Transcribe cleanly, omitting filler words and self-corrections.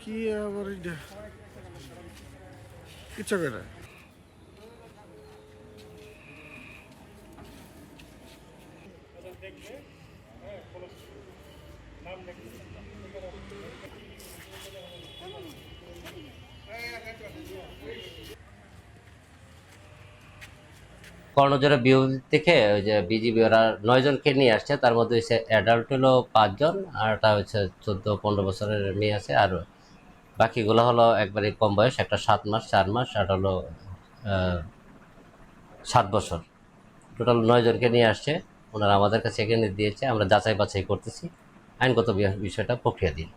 কি আবার এটা ইচ্ছা করে কর্ণজোড়া বিওপি থেকে ওই যে বিজিবি ওরা 9 জনকে নিয়ে আসছে, তার মধ্যে হচ্ছে অ্যাডাল্ট হলো 5 জন, আর একটা হচ্ছে 14-15 বছরের মেয়ে আছে, আর বাকিগুলো হলো একবারে কম বয়স, একটা 7 মাস 4 মাস, আর হলো 7 বছর। টোটাল 9 জনকে নিয়ে আসছে, ওনারা আমাদের কাছে এখানে দিয়েছে, আমরা যাচাই বাছাই করতেছি, আইনগত বিষয়টা প্রক্রিয়া দিই।